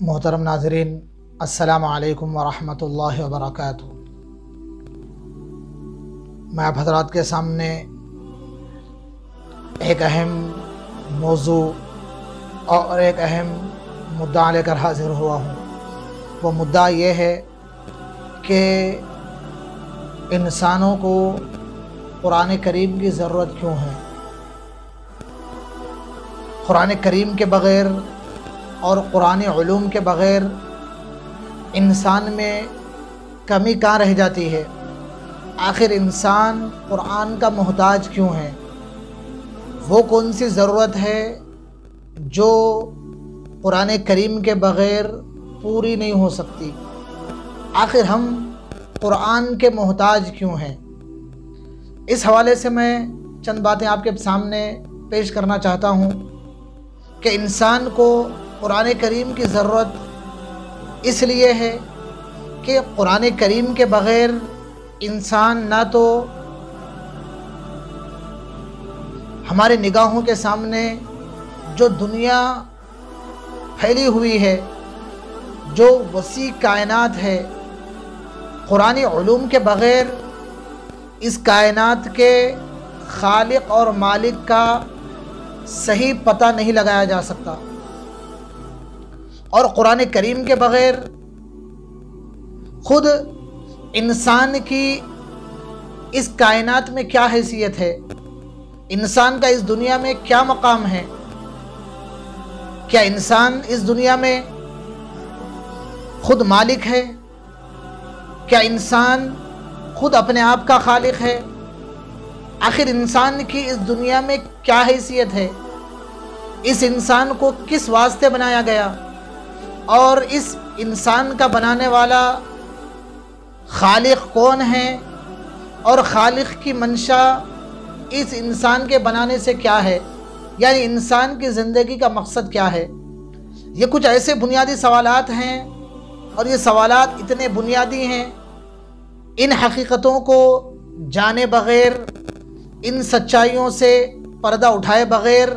محترم ناظرین، السلام علیکم ورحمۃ اللہ وبرکاتہ۔ میں آپ حضرات کے سامنے ایک اہم موضوع اور ایک اہم مدعا لے کر حاضر ہوا ہوں۔ وہ مدعا یہ ہے کہ انسانوں کو قرآن کریم کی ضرورت کیوں ہے۔ قرآن کریم کے بغیر اور قرآن علوم کے بغیر انسان میں کمی کہاں رہ جاتی ہے۔ آخر انسان قرآن کا محتاج کیوں ہے؟ وہ کون سی ضرورت ہے جو قرآن کریم کے بغیر پوری نہیں ہو سکتی؟ آخر ہم قرآن کے محتاج کیوں ہیں؟ اس حوالے سے میں چند باتیں آپ کے سامنے پیش کرنا چاہتا ہوں کہ انسان کو قرآن کریم کی ضرورت اس لیے ہے کہ قرآن کریم کے بغیر انسان نہ تو ہمارے نگاہوں کے سامنے جو دنیا پھیلی ہوئی ہے، جو وسیع کائنات ہے، قرآن علوم کے بغیر اس کائنات کے خالق اور مالک کا صحیح پتہ نہیں لگایا جا سکتا، اور قرآن کریم کے بغیر خود انسان کی اس کائنات میں کیا حیثیت ہے، انسان کا اس دنیا میں کیا مقام ہے، کیا انسان اس دنیا میں خود مالک ہے، کیا انسان خود اپنے آپ کا خالق ہے، آخر انسان کی اس دنیا میں کیا حیثیت ہے، اس انسان کو کس واسطے بنایا گیا، اور اس انسان کا بنانے والا خالق کون ہے، اور خالق کی منشا اس انسان کے بنانے سے کیا ہے، یعنی انسان کی زندگی کا مقصد کیا ہے۔ یہ کچھ ایسے بنیادی سوالات ہیں، اور یہ سوالات اتنے بنیادی ہیں، ان حقیقتوں کو جانے بغیر، ان سچائیوں سے پردہ اٹھائے بغیر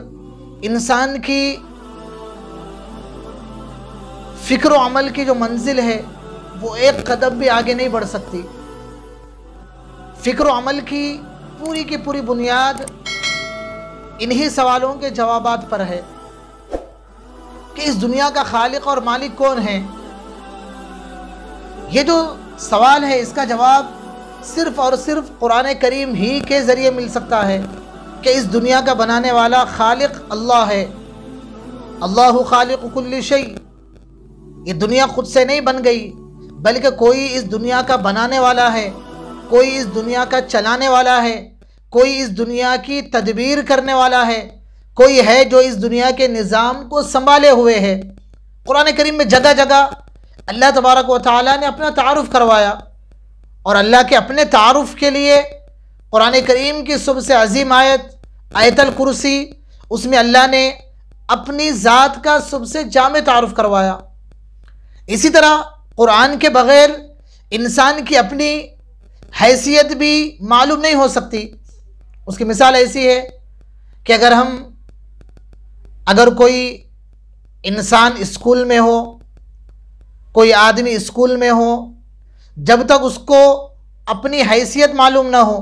انسان کی فکر و عمل کی جو منزل ہے وہ ایک قدم بھی آگے نہیں بڑھ سکتی۔ فکر و عمل کی پوری بنیاد انہی سوالوں کے جوابات پر ہے کہ اس دنیا کا خالق اور مالک کون ہے۔ یہ جو سوال ہے اس کا جواب صرف اور صرف قرآن کریم ہی کے ذریعے مل سکتا ہے کہ اس دنیا کا بنانے والا خالق اللہ ہے۔ اللہ خالق کل شیء، یہ دنیا خود سے نہیں بن گئی، بلکہ کوئی اس دنیا کا بنانے والا ہے، کوئی اس دنیا کا چلانے والا ہے، کوئی اس دنیا کی تدبیر کرنے والا ہے، کوئی ہے جو اس دنیا کے نظام کو سنبھالے ہوئے ہے۔ قرآن کریم میں جگہ جگہ اللہ تبارک و تعالیٰ نے اپنا تعارف کروایا، اور اللہ کے اپنے تعارف کے لیے قرآن کریم کی سب سے عظیم آیت الکرسی، اس میں اللہ نے اپنی ذات کا سب سے جامع تعارف کروایا۔ اسی طرح قرآن کے بغیر انسان کی اپنی حیثیت بھی معلوم نہیں ہو سکتی۔ اس کی مثال ایسی ہے کہ اگر کوئی انسان اسکول میں ہو، کوئی آدمی اسکول میں ہو، جب تک اس کو اپنی حیثیت معلوم نہ ہو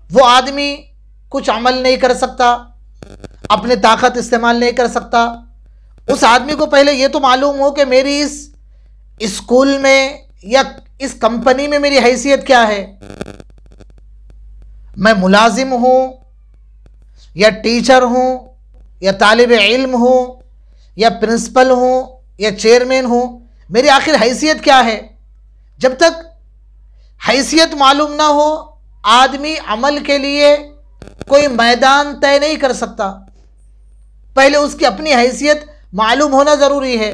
وہ آدمی کچھ عمل نہیں کر سکتا، اپنے طاقت استعمال نہیں کر سکتا۔ اس آدمی کو پہلے یہ تو معلوم ہو کہ میری اس اسکول میں یا اس کمپنی میں میری حیثیت کیا ہے، میں ملازم ہوں یا ٹیچر ہوں یا طالب علم ہوں یا پرنسپل ہوں یا چیئرمین ہوں، میری آخر حیثیت کیا ہے۔ جب تک حیثیت معلوم نہ ہو آدمی عمل کے لیے کوئی میدان طے نہیں کر سکتا، پہلے اس کی اپنی حیثیت معلوم ہونا ضروری ہے۔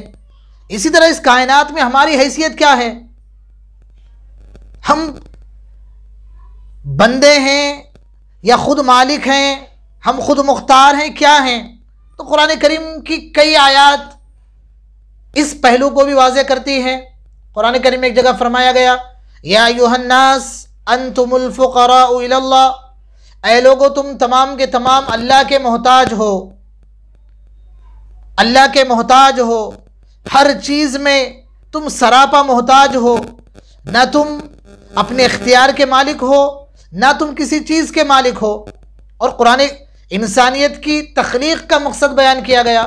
اسی طرح اس کائنات میں ہماری حیثیت کیا ہے، ہم بندے ہیں یا خود مالک ہیں، ہم خود مختار ہیں، کیا ہیں؟ تو قرآن کریم کی کئی آیات اس پہلو کو بھی واضح کرتی ہیں۔ قرآن کریم میں ایک جگہ فرمایا گیا، یا ایھا الناس انتم الفقراء الی اللہ، اے لوگو تم تمام کے تمام اللہ کے محتاج ہو، اللہ کے محتاج ہو۔ ہر چیز میں تم سراپا محتاج ہو، نہ تم اپنے اختیار کے مالک ہو، نہ تم کسی چیز کے مالک ہو۔ اور قرآن انسانیت کی تخلیق کا مقصد بیان کیا گیا،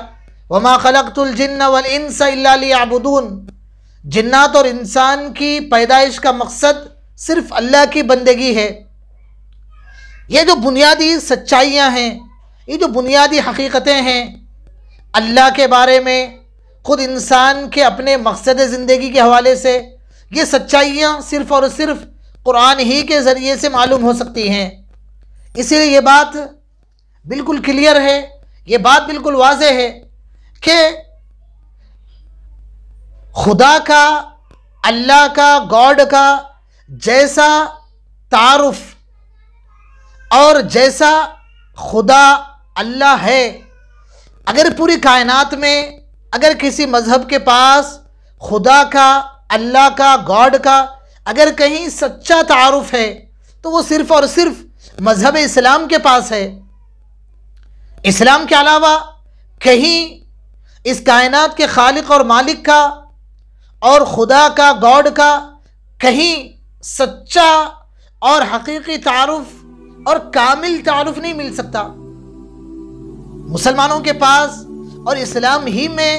وَمَا خَلَقْتُ الْجِنَّ وَالْإِنسَ إِلَّا لِيَعْبُدُونَ۔ جنات اور انسان کی پیدائش کا مقصد صرف اللہ کی بندگی ہے۔ یہ جو بنیادی سچائیاں ہیں، یہ جو بنیادی حقیقتیں ہیں اللہ کے بارے میں، خود انسان کے اپنے مقصد زندگی کے حوالے سے، یہ سچائیاں صرف اور صرف قرآن ہی کے ذریعے سے معلوم ہو سکتی ہیں۔ اسی لیے یہ بات بالکل کلیئر ہے، یہ بات بالکل واضح ہے کہ خدا کا، اللہ کا، گاڈ کا جیسا تعارف اور جیسا خدا اللہ ہے، اگر پوری کائنات میں اگر کسی مذہب کے پاس خدا کا، اللہ کا، گاڈ کا اگر کہیں سچا تعارف ہے تو وہ صرف اور صرف مذہب اسلام کے پاس ہے۔ اسلام کے علاوہ کہیں اس کائنات کے خالق اور مالک کا اور خدا کا، گاڈ کا کہیں سچا اور حقیقی تعارف اور کامل تعارف نہیں مل سکتا۔ مسلمانوں کے پاس اور اسلام ہی میں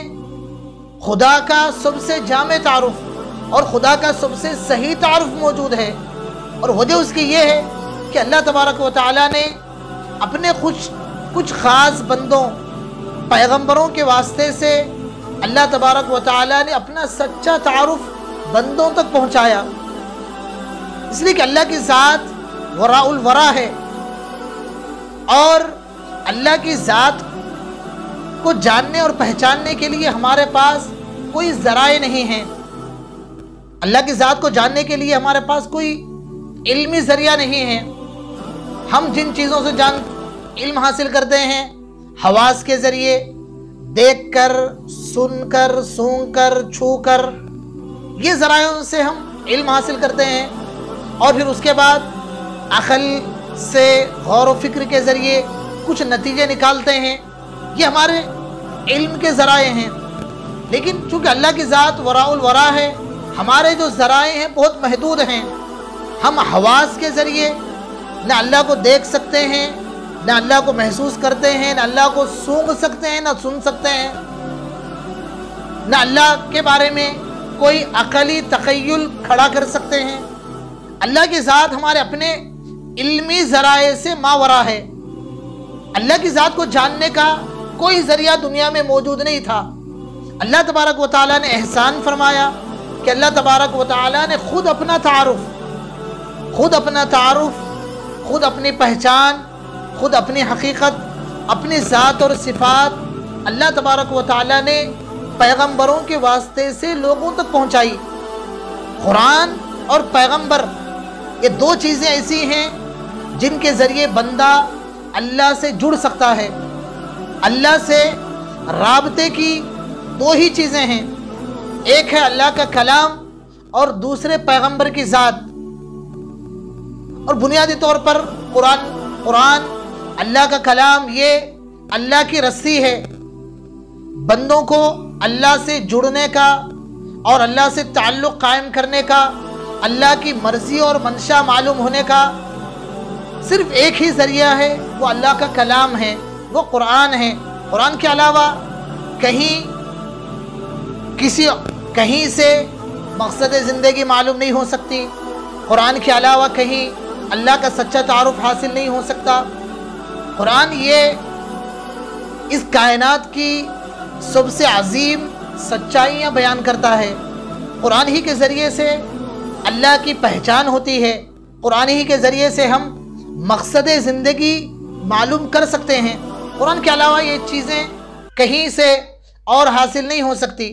خدا کا سب سے جامع تعارف اور خدا کا سب سے صحیح تعارف موجود ہے، اور وجہ اس کی یہ ہے کہ اللہ تبارک و تعالیٰ نے اپنے کچھ خاص بندوں، پیغمبروں کے واسطے سے اللہ تبارک و تعالیٰ نے اپنا سچا تعارف بندوں تک پہنچایا، اس لیے کہ اللہ کی ذات وراء الورا ہے، اور اللہ کی ذات کو جاننے اور پہچاننے کے لیے ہمارے پاس کوئی ذرائع نہیں ہیں۔ اللہ کی ذات کو جاننے کے لیے ہمارے پاس کوئی علمی ذریعہ نہیں ہے۔ ہم جن چیزوں سے علم حاصل کرتے ہیں حواس کے ذریعے، دیکھ کر، سن کر، سونگھ کر، چھو کر، یہ ذرائعوں سے ہم علم حاصل کرتے ہیں، اور پھر اس کے بعد عقل سے، غور و فکر کے ذریعے کچھ نتیجے نکالتے ہیں، یہ ہمارے علم کے ذرائع ہیں۔ لیکن چونکہ اللہ کی ذات وراء الورا ہے، ہمارے جو ذرائع ہیں بہت محدود ہیں۔ ہم حواس کے ذریعے نہ اللہ کو دیکھ سکتے ہیں، نہ اللہ کو محسوس کرتے ہیں، نہ اللہ کو سونگھ سکتے ہیں، نہ سن سکتے ہیں، نہ اللہ کے بارے میں کوئی عقلی تخیل کھڑا کر سکتے ہیں۔ اللہ کی ذات ہمارے اپنے علمی ذرائع سے ماورا ہے۔ اللہ کی ذات کو جاننے کا کوئی ذریعہ دنیا میں موجود نہیں تھا۔ اللہ تبارک و تعالیٰ نے احسان فرمایا کہ اللہ تبارک و تعالیٰ نے خود اپنا تعارف، خود اپنی پہچان، خود اپنی حقیقت، اپنی ذات اور صفات اللہ تبارک و تعالیٰ نے پیغمبروں کے واسطے سے لوگوں تک پہنچائی۔ قرآن اور پیغمبر یہ دو چیزیں ایسی ہیں جن کے ذریعے بندہ اللہ سے جڑ سکتا ہے۔ اللہ سے رابطے کی دو ہی چیزیں ہیں، ایک ہے اللہ کا کلام اور دوسرے پیغمبر کی ذات۔ اور بنیادی طور پر قرآن اللہ کا کلام، یہ اللہ کی رسی ہے، بندوں کو اللہ سے جڑنے کا اور اللہ سے تعلق قائم کرنے کا، اللہ کی مرضی اور منشا معلوم ہونے کا صرف ایک ہی ذریعہ ہے، وہ اللہ کا کلام ہے، وہ قرآن ہے۔ قرآن کے علاوہ کہیں سے مقصد زندگی معلوم نہیں ہو سکتی، قرآن کے علاوہ کہیں اللہ کا سچا تعارف حاصل نہیں ہو سکتا۔ قرآن یہ اس کائنات کی سب سے عظیم سچائیاں بیان کرتا ہے۔ قرآن ہی کے ذریعے سے اللہ کی پہچان ہوتی ہے، قرآن ہی کے ذریعے سے ہم مقصد زندگی معلوم کر سکتے ہیں۔ قرآن کے علاوہ یہ چیزیں کہیں سے اور حاصل نہیں ہو سکتی۔